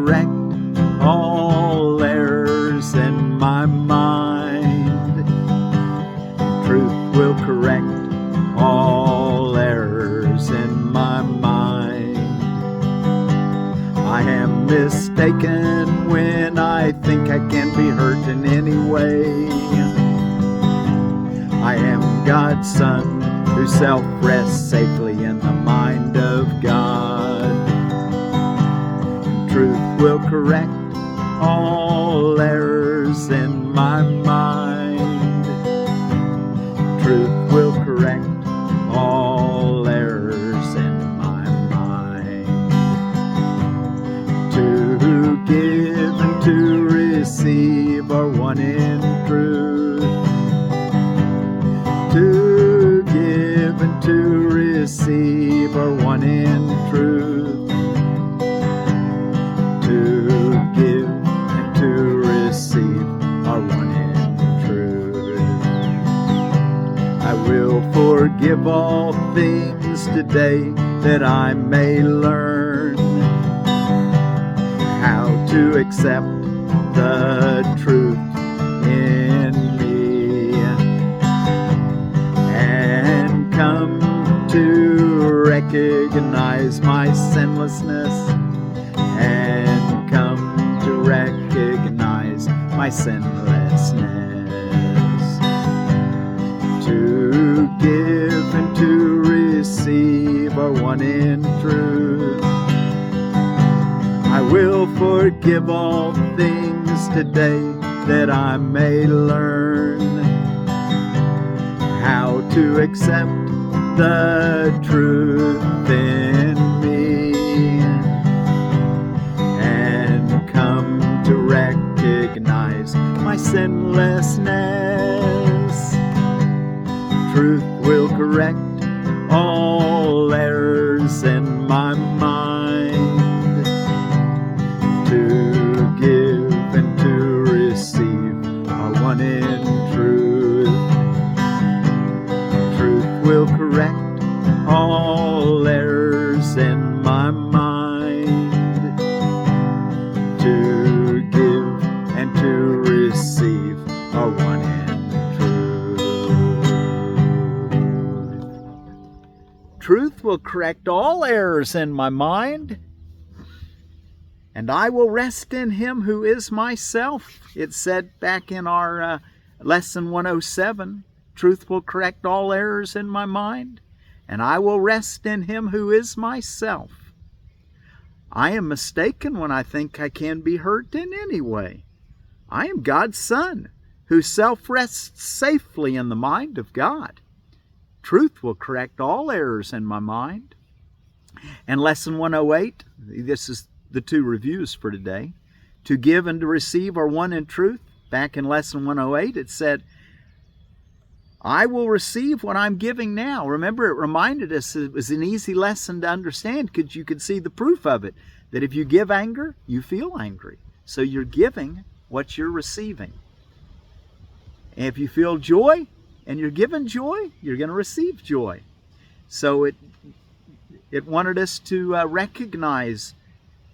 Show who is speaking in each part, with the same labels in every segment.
Speaker 1: correct all errors in my mind. Truth will correct all errors in my mind. I am mistaken when I think I can be hurt in any way. I am God's son whose self rests safely in the mind of God. And truth will correct all errors in my mind. Truth will correct all errors in my mind. To give and to receive are one in truth. To give and to receive are one in truth. To give and to receive are one in truth. I will forgive all things today that I may learn how to accept the truth in me and come to recognize my sinlessness and come to recognize my sinlessness. To give and to receive are one in truth. I will forgive all things today that I may learn how to accept the truth in me and come to recognize my sinlessness. Truth will correct all errors in my mind. To give and to receive are one in truth. Truth will correct all errors in my mind. To give and to receive are one in truth. Truth will correct all errors in my mind. And I will rest in him who is myself. It said back in our lesson 107, truth will correct all errors in my mind, and I will rest in him who is myself. I am mistaken when I think I can be hurt in any way. I am God's son, whose self rests safely in the mind of God. Truth will correct all errors in my mind. And lesson 108, this is the two reviews for today. To give and to receive are one in truth. Back in lesson 108, it said, I will receive what I'm giving now. Remember, it reminded us it was an easy lesson to understand because you could see the proof of it, that if you give anger, you feel angry. So you're giving what you're receiving. And if you feel joy and you're given joy, you're going to receive joy. So it wanted us to recognize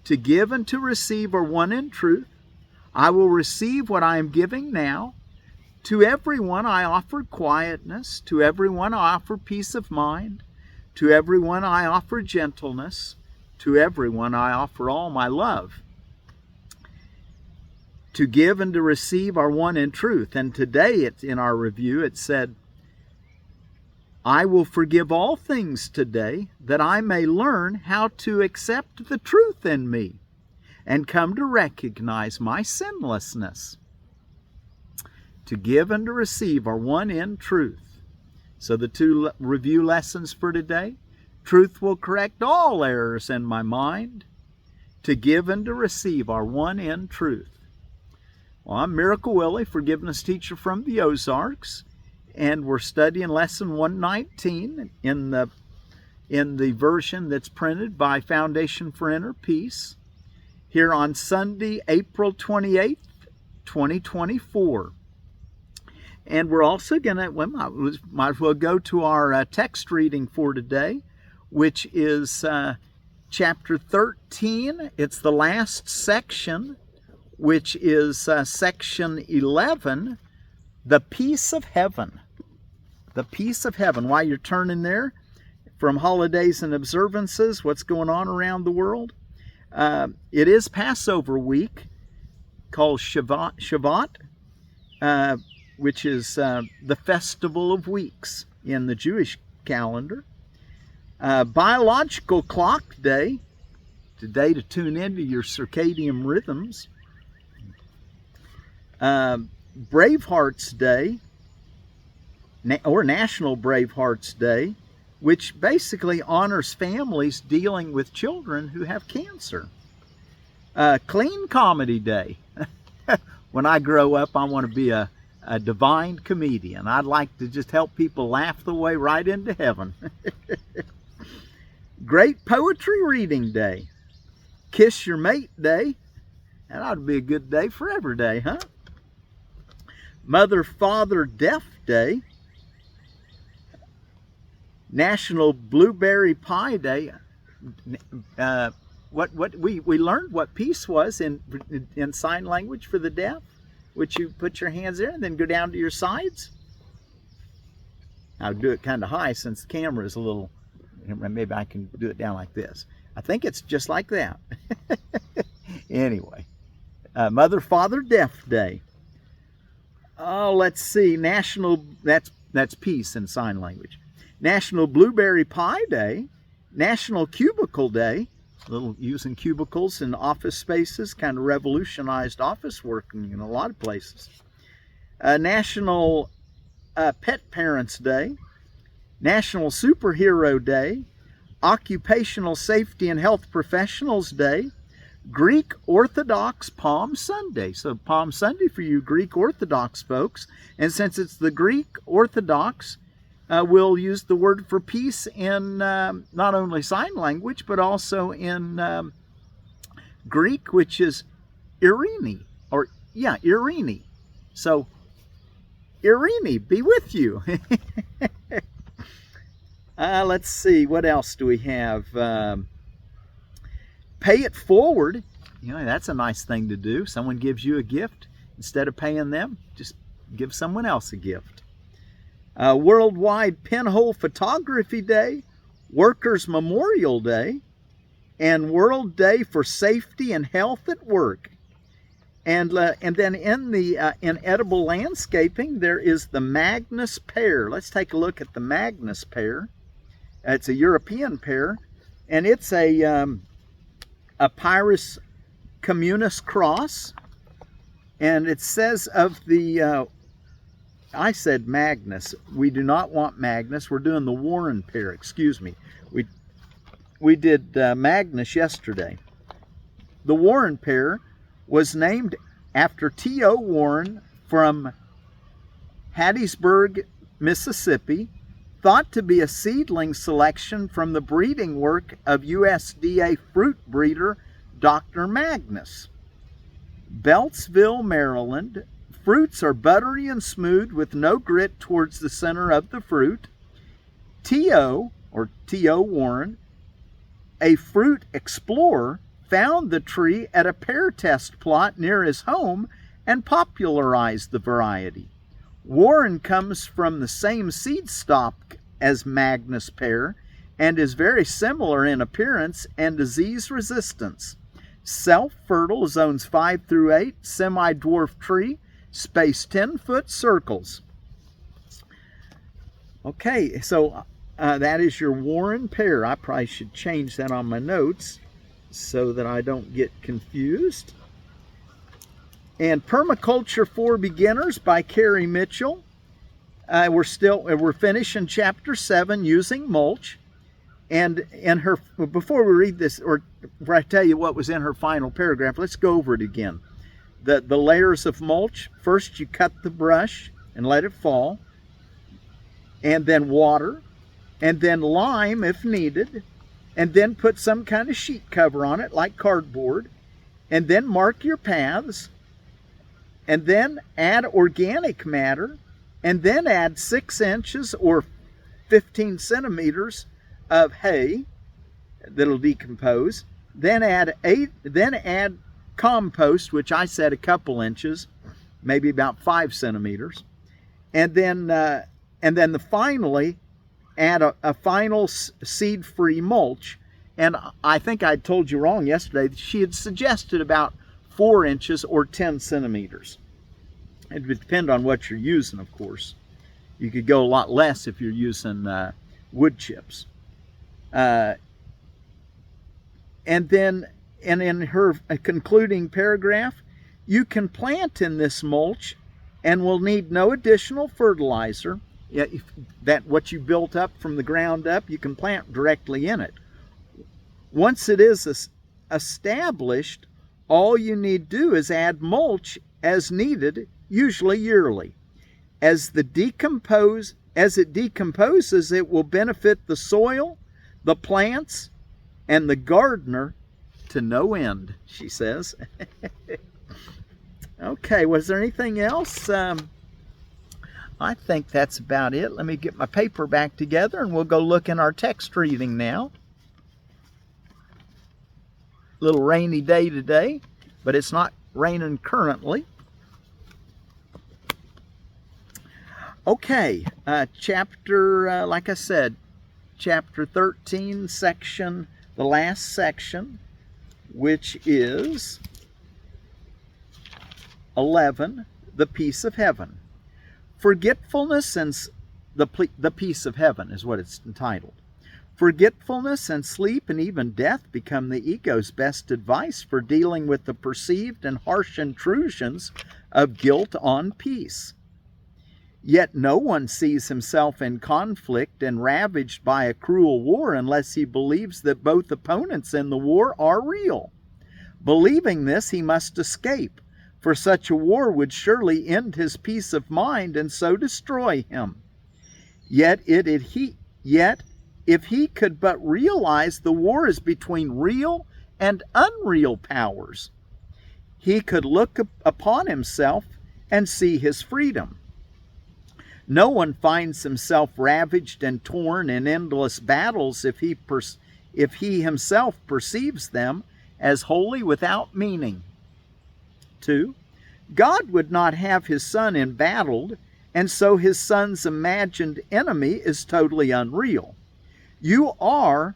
Speaker 1: to give and to receive are one in truth. I will receive what I am giving now. To everyone I offer quietness. To everyone I offer peace of mind. To everyone I offer gentleness. To everyone I offer all my love. To give and to receive are one in truth. And today in our review it said, I will forgive all things today that I may learn how to accept the truth in me and come to recognize my sinlessness. To give and to receive are one in truth. So the two review lessons for today. Truth will correct all errors in my mind. To give and to receive are one in truth. Well, I'm Miracle Willie, forgiveness teacher from the Ozarks. And we're studying lesson 119 in the version that's printed by Foundation for Inner Peace here on Sunday, April 28th, 2024. And we're also going to, might as well go to our text reading for today, which is chapter 13. It's the last section, which is section 11, the peace of heaven. The peace of heaven. While you're turning there, from holidays and observances, what's going on around the world. It is Passover week, called Shavuot, which is the festival of weeks in the Jewish calendar. Biological clock day, today to tune into your circadian rhythms. Bravehearts Day, or National Bravehearts Day, which basically honors families dealing with children who have cancer. Clean Comedy Day. When I grow up, I want to be a divine comedian. I'd like to just help people laugh their way right into heaven. Great Poetry Reading Day. Kiss Your Mate Day. That ought to be a good day for every day, huh? Mother Father Deaf Day. National Blueberry Pie Day. We learned what peace was in sign language for the deaf, which you put your hands there and then go down to your sides. I'll do it kind of high since the camera is a little, maybe I can do it down like this. I think it's just like that. Anyway, Mother Father Deaf Day. Oh, let's see. That's peace in sign language. National Blueberry Pie Day. National Cubicle Day. A little using cubicles in office spaces, kind of revolutionized office working in a lot of places. National Pet Parents Day. National Superhero Day. Occupational Safety and Health Professionals Day. Greek Orthodox Palm Sunday. So Palm Sunday for you Greek Orthodox folks. And since it's the Greek Orthodox, we'll use the word for peace in not only sign language, but also in Greek, which is Eiríni. Eiríni. So, Eiríni, be with you. Let's see, what else do we have? Pay it forward. That's a nice thing to do. Someone gives you a gift. Instead of paying them, just give someone else a gift. Worldwide Pinhole Photography Day, Workers' Memorial Day, and World Day for Safety and Health at Work. And then in the edible landscaping, there is the Magnus pear. Let's take a look at the Magnus pear. It's a European pear, and it's a Pyrus communis cross. And it says of the I said Magnus. We do not want Magnus. We're doing the Warren pear. Excuse me. We did Magnus yesterday. The Warren pear was named after T.O. Warren from Hattiesburg, Mississippi, thought to be a seedling selection from the breeding work of USDA fruit breeder Dr. Magnus. Beltsville, Maryland. Fruits are buttery and smooth with no grit towards the center of the fruit. T.O. Warren, a fruit explorer, found the tree at a pear test plot near his home and popularized the variety. Warren comes from the same seed stock as Magnus pear and is very similar in appearance and disease resistance. Self-fertile, zones 5 through 8, semi-dwarf tree, space 10-foot circles. Okay, so that is your Warren pear. I probably should change that on my notes so that I don't get confused. And Permaculture for Beginners by Carrie Mitchell. We're finishing chapter 7, using mulch. And before we read this, or before I tell you what was in her final paragraph, let's go over it again. The layers of mulch. First you cut the brush and let it fall, and then water, and then lime if needed, and then put some kind of sheet cover on it like cardboard, and then mark your paths, and then add organic matter, and then add 6 inches or 15 centimeters of hay, that'll decompose. Then add compost, which I said a couple inches, maybe about 5 centimeters, and then finally add a final seed-free mulch. And I think I told you wrong yesterday. She had suggested about 4 inches or 10 centimeters. It would depend on what you're using, of course. You could go a lot less if you're using wood chips. And in her concluding paragraph, you can plant in this mulch and will need no additional fertilizer. That what you built up from the ground up, you can plant directly in it. Once it is established, all you need do is add mulch as needed, usually yearly. As it decomposes, it will benefit the soil, the plants, and the gardener to no end, she says. Okay, was there anything else? I think that's about it. Let me get my paper back together and we'll go look in our text reading now. Little rainy day today, but it's not raining currently. Okay, chapter, like I said, chapter 13, the last section, which is 11, the peace of heaven. Forgetfulness and the peace of heaven is what it's entitled. Forgetfulness and sleep and even death become the ego's best advice for dealing with the perceived and harsh intrusions of guilt on peace. Yet no one sees himself in conflict and ravaged by a cruel war unless he believes that both opponents in the war are real. Believing this, he must escape, for such a war would surely end his peace of mind and so destroy him. Yet if he could but realize the war is between real and unreal powers, he could look upon himself and see his freedom. No one finds himself ravaged and torn in endless battles if he himself perceives them as wholly without meaning. 2. God would not have his son embattled, and so his son's imagined enemy is totally unreal. You are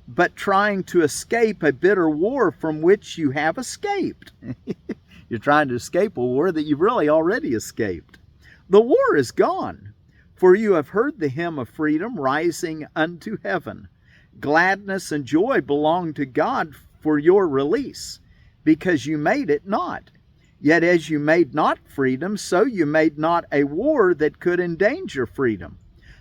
Speaker 1: but trying to escape a bitter war from which you have escaped. You're trying to escape a war that you've really already escaped. The war is gone, for you have heard the hymn of freedom rising unto heaven. Gladness and joy belong to God for your release, because you made it not. Yet as you made not freedom, so you made not a war that could endanger freedom.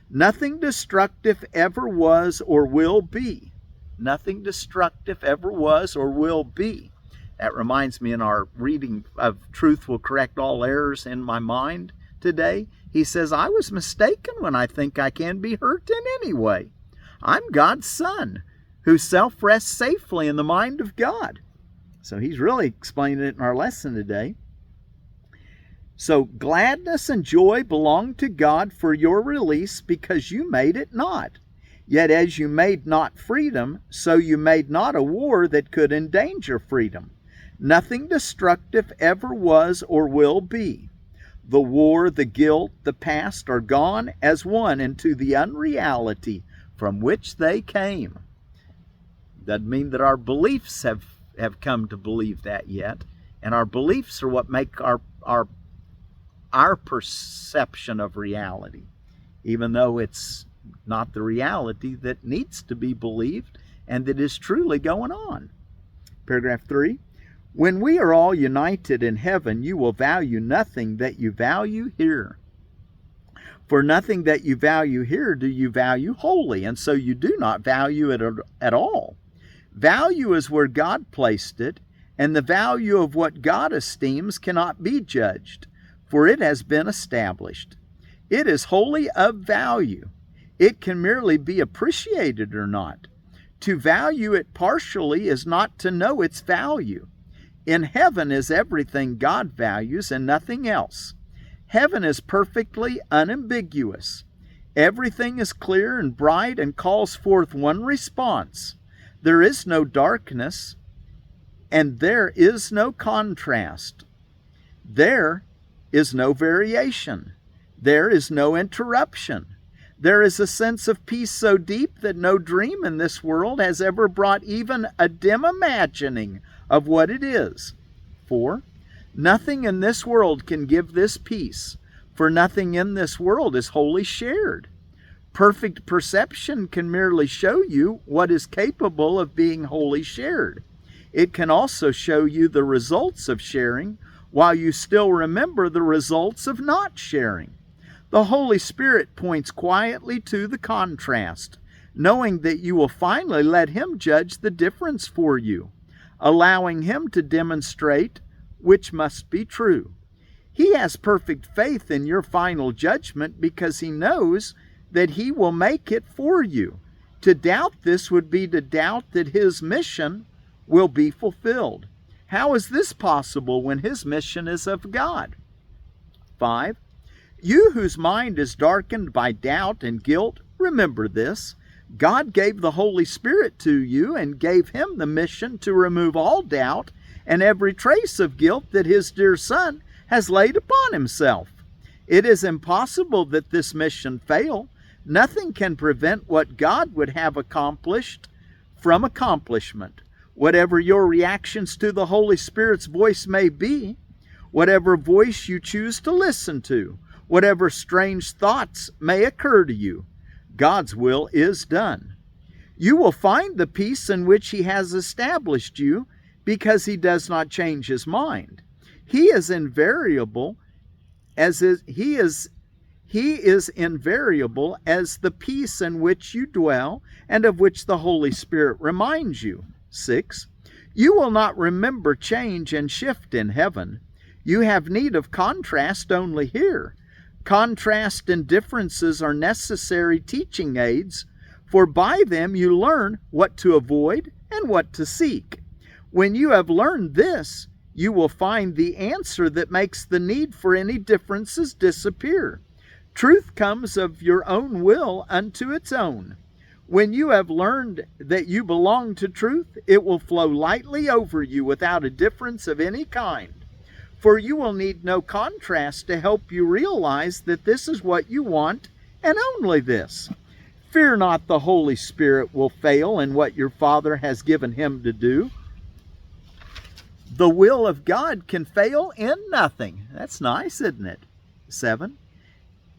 Speaker 1: Nothing destructive ever was or will be. Nothing destructive ever was or will be. That reminds me in our reading of Truth Will Correct All Errors in My Mind today. He says, I was mistaken when I think I can be hurt in any way. I'm God's son, whose self rests safely in the mind of God. So he's really explaining it in our lesson today. So gladness and joy belong to God for your release, because you made it not. Yet as you made not freedom, so you made not a war that could endanger freedom. Nothing destructive ever was or will be. The war, the guilt, the past are gone as one into the unreality from which they came. Doesn't mean that our beliefs have come to believe that yet. And our beliefs are what make our perception of reality, even though it's not the reality that needs to be believed and that is truly going on. Paragraph 3. When we are all united in heaven, you will value nothing that you value here. For nothing that you value here do you value wholly, and so you do not value it at all. Value is where God placed it, and the value of what God esteems cannot be judged, for it has been established. It is wholly of value. It can merely be appreciated or not. To value it partially is not to know its value. In heaven is everything God values and nothing else. Heaven is perfectly unambiguous. Everything is clear and bright and calls forth one response. There is no darkness, and there is no contrast. There is no variation. There is no interruption. There is a sense of peace so deep that no dream in this world has ever brought even a dim imagining of what it is. 4. Nothing in this world can give this peace, for nothing in this world is wholly shared. Perfect perception can merely show you what is capable of being wholly shared. It can also show you the results of sharing, while you still remember the results of not sharing. The Holy Spirit points quietly to the contrast, knowing that you will finally let Him judge the difference for you, allowing Him to demonstrate which must be true. He has perfect faith in your final judgment because He knows that He will make it for you. To doubt this would be to doubt that His mission will be fulfilled. How is this possible when His mission is of God? 5. You whose mind is darkened by doubt and guilt, remember this. God gave the Holy Spirit to you and gave Him the mission to remove all doubt and every trace of guilt that His dear Son has laid upon Himself. It is impossible that this mission fail. Nothing can prevent what God would have accomplished from accomplishment. Whatever your reactions to the Holy Spirit's voice may be, whatever voice you choose to listen to, whatever strange thoughts may occur to you, God's will is done. You will find the peace in which He has established you because He does not change His mind. He is invariable as invariable as the peace in which you dwell and of which the Holy Spirit reminds you. 6. You will not remember change and shift in heaven. You have need of contrast only here. Contrast and differences are necessary teaching aids, for by them you learn what to avoid and what to seek. When you have learned this, you will find the answer that makes the need for any differences disappear. Truth comes of your own will unto its own. When you have learned that you belong to truth, it will flow lightly over you without a difference of any kind. For you will need no contrast to help you realize that this is what you want, and only this. Fear not, the Holy Spirit will fail in what your Father has given Him to do. The will of God can fail in nothing. That's nice, isn't it? 7.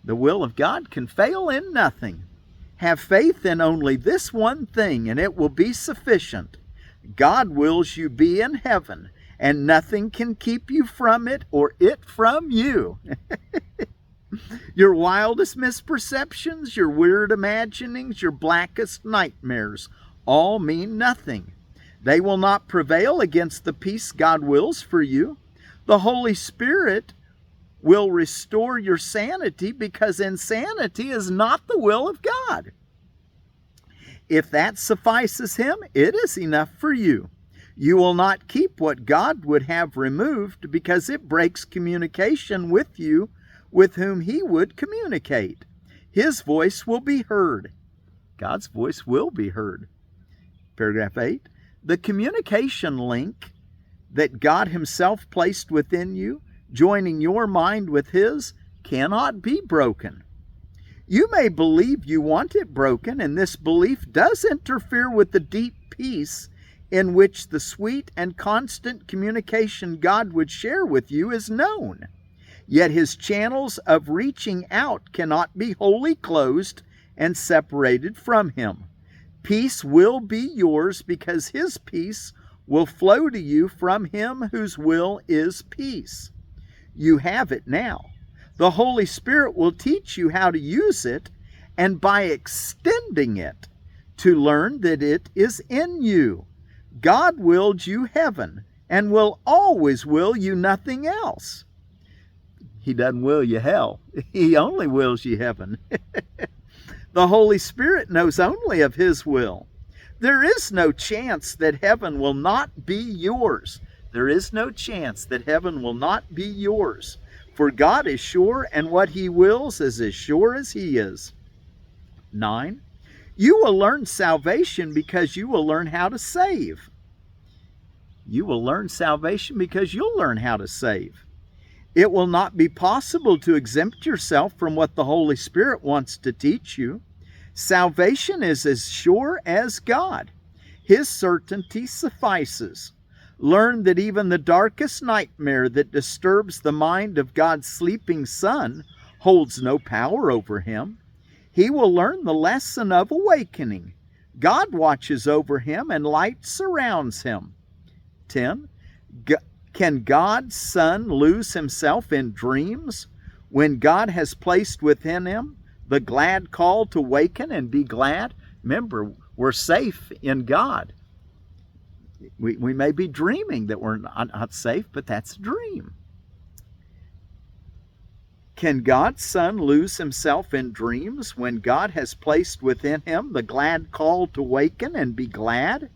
Speaker 1: The will of God can fail in nothing. Have faith in only this one thing, and it will be sufficient. God wills you be in heaven, and nothing can keep you from it or it from you. Your wildest misperceptions, your weird imaginings, your blackest nightmares all mean nothing. They will not prevail against the peace God wills for you. The Holy Spirit will restore your sanity because insanity is not the will of God. If that suffices Him, it is enough for you. You will not keep what God would have removed because it breaks communication with you with whom He would communicate. His voice will be heard. God's voice will be heard. Paragraph 8. The communication link that God Himself placed within you, joining your mind with His, cannot be broken. You may believe you want it broken, and this belief does interfere with the deep peace in which the sweet and constant communication God would share with you is known. Yet His channels of reaching out cannot be wholly closed and separated from Him. Peace will be yours because His peace will flow to you from Him whose will is peace. You have it now. The Holy Spirit will teach you how to use it, and by extending it, to learn that it is in you. God willed you heaven, and will always will you nothing else. He doesn't will you hell. He only wills you heaven. The Holy Spirit knows only of His will. There is no chance that heaven will not be yours. There is no chance that heaven will not be yours. For God is sure, and what He wills is as sure as He is. 9. You will learn salvation because you will learn how to save. You will learn salvation because you'll learn how to save. It will not be possible to exempt yourself from what the Holy Spirit wants to teach you. Salvation is as sure as God. His certainty suffices. Learn that even the darkest nightmare that disturbs the mind of God's sleeping Son holds no power over him. He will learn the lesson of awakening. God watches over him and light surrounds him. 10. Can God's Son lose himself in dreams when God has placed within him the glad call to waken and be glad? Remember, we're safe in God. We may be dreaming that we're not safe, but that's a dream. Can God's Son lose himself in dreams when God has placed within him the glad call to waken and be glad?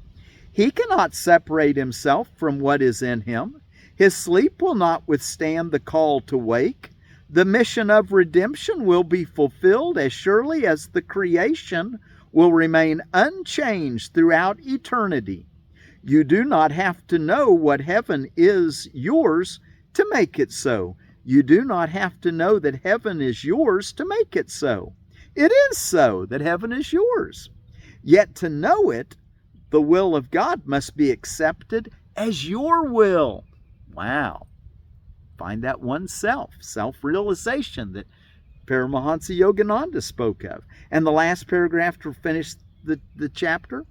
Speaker 1: He cannot separate himself from what is in him. His sleep will not withstand the call to wake. The mission of redemption will be fulfilled as surely as the creation will remain unchanged throughout eternity. You do not have to know what heaven is yours to make it so. You do not have to know that heaven is yours to make it so. It is so that heaven is yours. Yet to know it, the will of God must be accepted as your will. Wow. Find that oneself, self-realization that Paramahansa Yogananda spoke of. And the last paragraph to finish the chapter,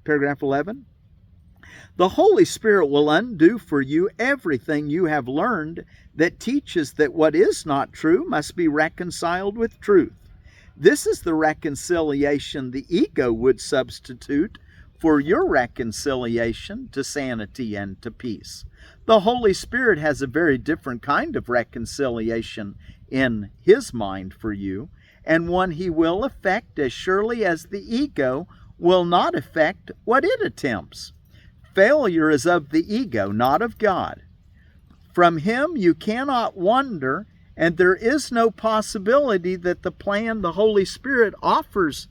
Speaker 1: paragraph 11. The Holy Spirit will undo for you everything you have learned that teaches that what is not true must be reconciled with truth. This is the reconciliation the ego would substitute for your reconciliation to sanity and to peace. The Holy Spirit has a very different kind of reconciliation in His mind for you, and one He will effect as surely as the ego will not effect what it attempts. Failure is of the ego, not of God. From Him you cannot wander, and there is no possibility that the plan the Holy Spirit offers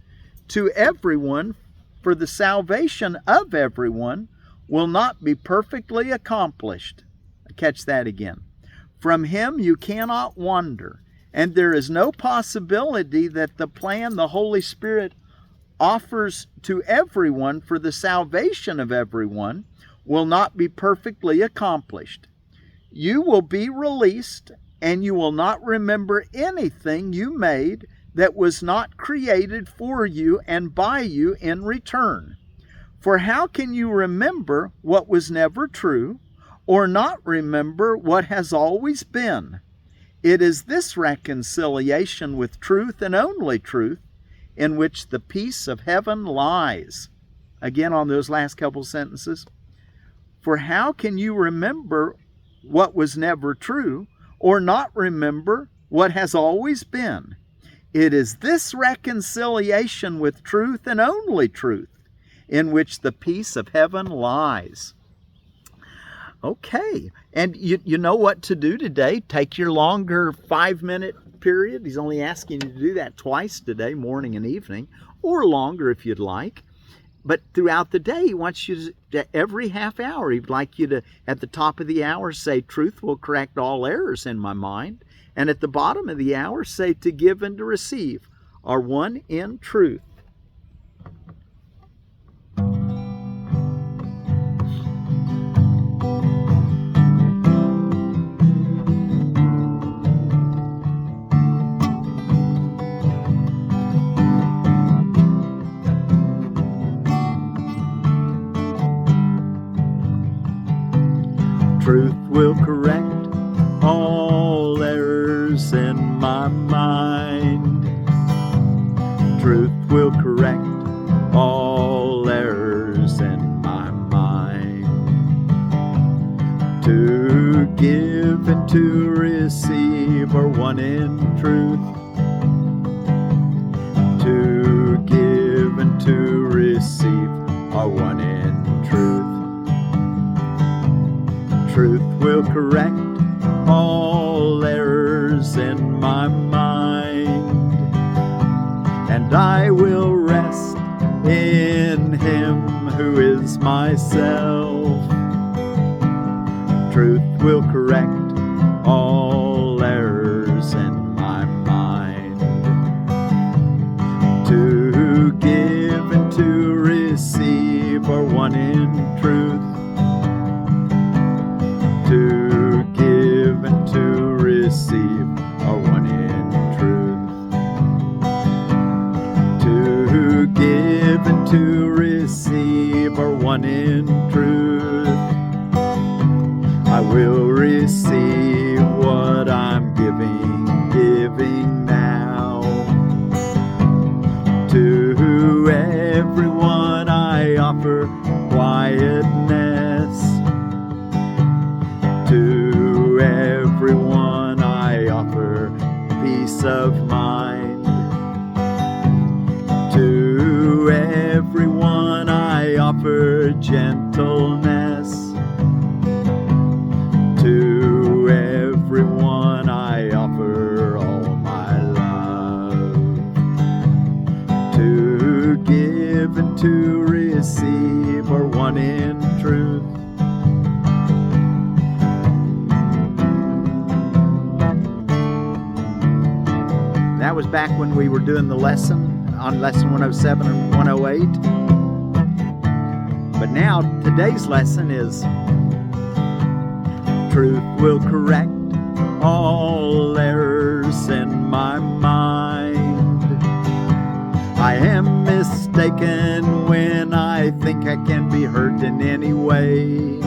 Speaker 1: to everyone for the salvation of everyone will not be perfectly accomplished. Catch that again. From Him you cannot wander, and there is no possibility that the plan the Holy Spirit offers to everyone for the salvation of everyone will not be perfectly accomplished. You will be released, and you will not remember anything you made that was not created for you and by you in return. For how can you remember what was never true, or not remember what has always been? It is this reconciliation with truth and only truth in which the peace of heaven lies. Again on those last couple sentences. For how can you remember what was never true, or not remember what has always been? It is this reconciliation with truth and only truth in which the peace of heaven lies. Okay, and you know what to do today. Take your longer 5-minute period. He's only asking you to do that twice today, morning and evening, or longer if you'd like. But throughout the day, he wants you to, every half hour, he'd like you to, at the top of the hour, say, truth will correct all errors in my mind. And at the bottom of the hour, say, to give and to receive are one in truth. Truth will correct all errors in my mind. Truth will correct all errors in my mind. To give and to receive are one in truth. To give and to receive are one in truth. Truth will correct all errors in my mind. and I will rest in Him who is myself. Truth will correct all errors in my mind. To give and to receive are one in truth. To give and to receive are one in truth. To give and to receive are one in truth. I will receive what I'm giving now. To everyone I offer quietness. To everyone I offer peace of mind. To everyone I offer gentleness. To everyone I offer all my love. To give and to receive are one in truth. That was back when we were doing the lesson on lesson 107 and 108. But now today's lesson is truth will correct all errors in my mind. I am mistaken when I think I can be hurt in any way.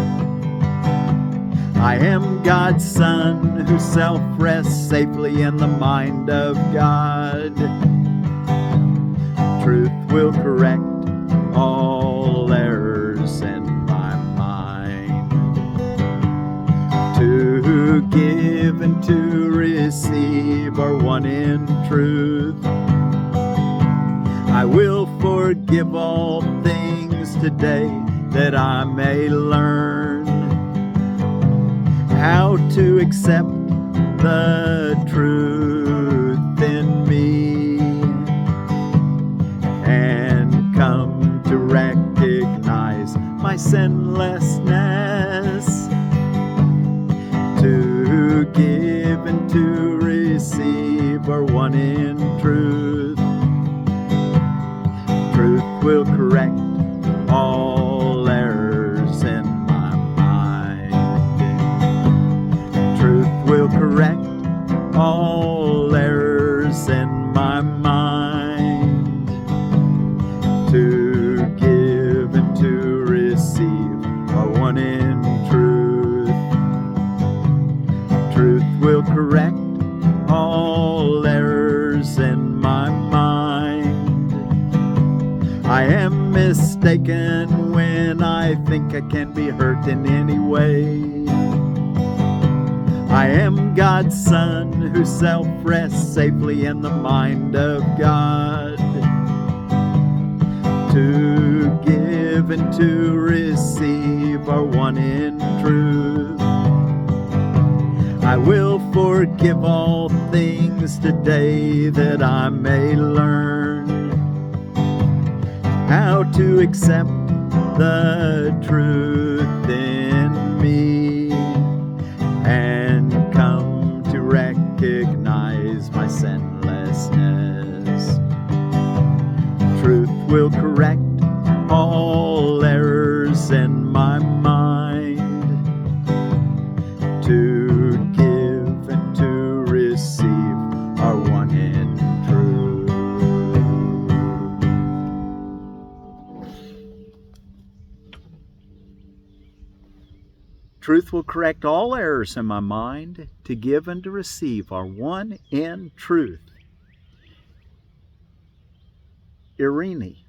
Speaker 1: I am God's son who self-rests safely in the mind of God. Truth will correct all errors in my mind. To give and to receive are one in truth. I will forgive all things today that I may learn how to accept the truth in me and come to recognize my sinlessness. To give and to receive are one in truth. Truth will correct all errors in my mind. Truth will correct all errors in my mind. To give and to receive are one in truth. Truth will correct all errors in my mind. I am mistaken when I think I can be hurt in any way. I am God's son who self-rests safely in the mind of God. To give and to receive are one in truth. I will forgive all things today that I may learn how to accept the truth in me and come to recognize my sinlessness. Truth will correct all errors in my mind. To give and to receive are one in truth. Truth will correct all errors in my mind. To give and to receive are one in truth. Eiríni.